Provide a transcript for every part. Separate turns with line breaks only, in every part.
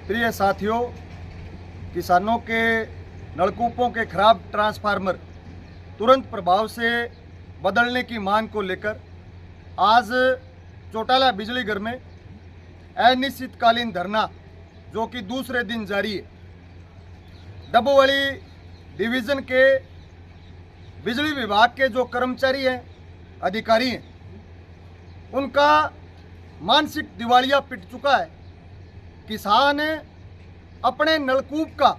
प्रिय साथियों, किसानों के नलकूपों के खराब ट्रांसफार्मर तुरंत प्रभाव से बदलने की मांग को लेकर आज चौटाला बिजली घर में अनिश्चितकालीन धरना जो कि दूसरे दिन जारी है। डबोवाली डिवीज़न के बिजली विभाग के जो कर्मचारी हैं, अधिकारी हैं, उनका मानसिक दिवालिया पिट चुका है। किसान अपने नलकूप का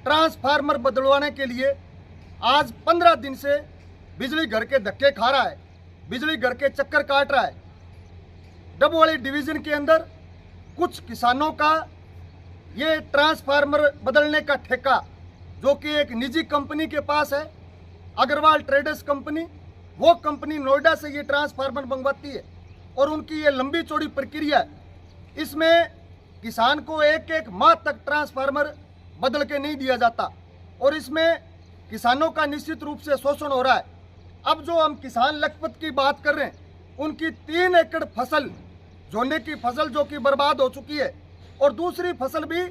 ट्रांसफार्मर बदलवाने के लिए आज 15 दिन से बिजली घर के धक्के खा रहा है, बिजली घर के चक्कर काट रहा है। डबोवाली डिवीज़न के अंदर कुछ किसानों का ये ट्रांसफार्मर बदलने का ठेका जो कि एक निजी कंपनी के पास है, अग्रवाल ट्रेडर्स कंपनी, वो कंपनी नोएडा से ये ट्रांसफार्मर मंगवाती है और उनकी ये लंबी चौड़ी प्रक्रिया है। इसमें किसान को एक एक माह तक ट्रांसफार्मर बदल के नहीं दिया जाता और इसमें किसानों का निश्चित रूप से शोषण हो रहा है। अब जो हम किसान लखपत की बात कर रहे हैं, उनकी 3 एकड़ फसल, झोने की फसल जो कि बर्बाद हो चुकी है और दूसरी फसल भी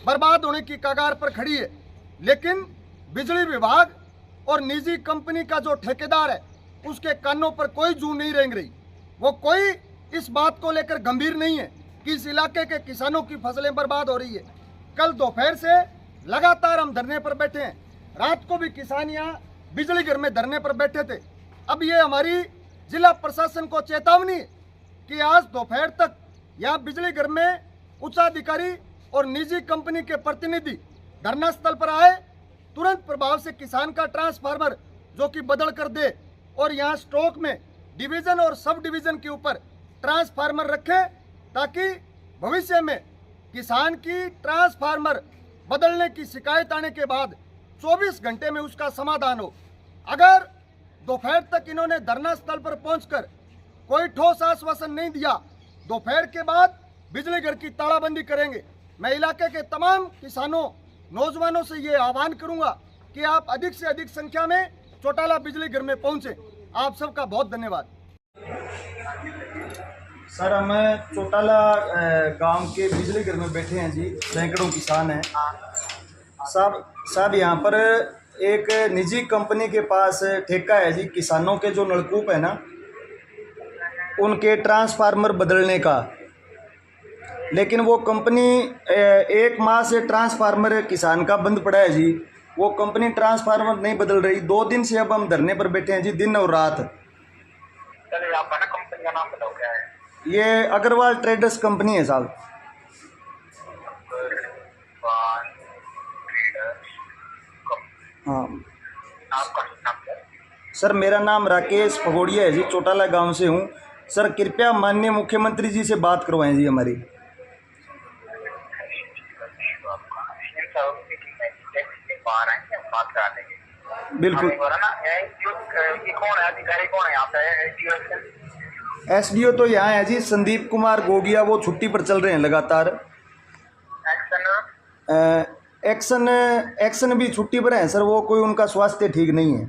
बर्बाद होने की कगार पर खड़ी है। लेकिन बिजली विभाग और निजी कंपनी का जो ठेकेदार है, उसके कानों पर कोई जू नहीं रेंग रही। वो कोई इस बात को लेकर गंभीर नहीं है कि इस इलाके के किसानों की फसलें बर्बाद हो रही है। कल दोपहर से लगातार हम धरने पर बैठे हैं, रात को भी किसान यहाँ बिजली घर में धरने पर बैठे थे। अब ये हमारी जिला प्रशासन को चेतावनी है कि आज दोपहर तक यहाँ बिजली घर में उच्चाधिकारी और निजी कंपनी के प्रतिनिधि धरना स्थल पर आए, तुरंत प्रभाव से किसान का ट्रांसफार्मर जो कि बदल कर दे और यहाँ स्टॉक में डिवीज़न और सब डिवीज़न के ऊपर ट्रांसफार्मर रखे ताकि भविष्य में किसान की ट्रांसफार्मर बदलने की शिकायत आने के बाद 24 घंटे में उसका समाधान हो। अगर दोपहर तक इन्होंने धरना स्थल पर पहुंचकर कोई ठोस आश्वासन नहीं दिया, दोपहर के बाद बिजली घर की तालाबंदी करेंगे। मैं इलाके के तमाम किसानों, नौजवानों से ये आह्वान करूंगा कि आप अधिक से अधिक संख्या में चौटाला बिजली घर में पहुंचे। आप सबका बहुत धन्यवाद। सर, हम चौटाला गांव के बिजली घर में बैठे हैं जी, सैकड़ों किसान हैं। साहब यहाँ पर एक निजी कंपनी के पास ठेका है जी, किसानों के जो नलकूप है ना, उनके ट्रांसफार्मर बदलने का। लेकिन वो कंपनी 1 माह से ट्रांसफार्मर किसान का बंद पड़ा है जी। वो कंपनी ट्रांसफार्मर नहीं बदल रही। 2 दिन से अब हम धरने पर बैठे हैं जी, दिन और रात।
चलिए, आप ना कंपनी का नाम बताओ, क्या है?
ये अग्रवाल ट्रेडर्स कंपनी है साहब। हाँ।
आपका नाम क्या है?
सर, मेरा नाम राकेश पगोड़िया है जी, चौटाला गांव से हूँ। सर, कृपया माननीय मुख्यमंत्री जी से बात करवाएं जी हमारी। बिल्कुल।
ये कौन है अधिकारी, कौन है यहाँ पे?
एसडीओ तो यहाँ है जी, संदीप कुमार गोगिया, वो छुट्टी पर चल रहे हैं लगातार। एक्शन भी छुट्टी पर है सर, वो कोई उनका स्वास्थ्य ठीक नहीं है।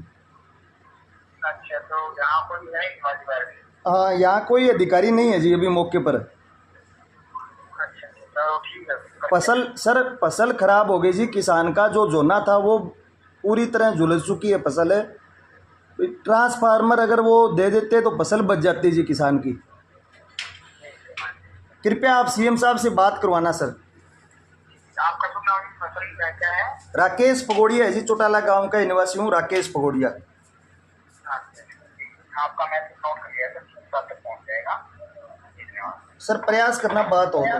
अच्छा, तो यहाँ कोई है अधिकारी?
हाँ, यहाँ कोई अधिकारी नहीं है जी अभी मौके पर।
अच्छा, तो ठीक है।
फसल खराब हो गई जी। किसान का जो झोना था वो पूरी तरह झुलस चुकी है फसल है। ट्रांसफार्मर अगर वो दे देते तो फसल बच जाती जी किसान की। कृपया आप सीएम साहब से बात करवाना सर।
आपका शुभ नाम क्या है?
राकेश पगोड़िया है जी, चौटाला गांव का निवासी हूँ, राकेश पगोड़िया।
आपका मैसेज नोट कर लिया, सर, तक पहुँच जाएगा। धन्यवाद
सर, प्रयास करना बात हो तो।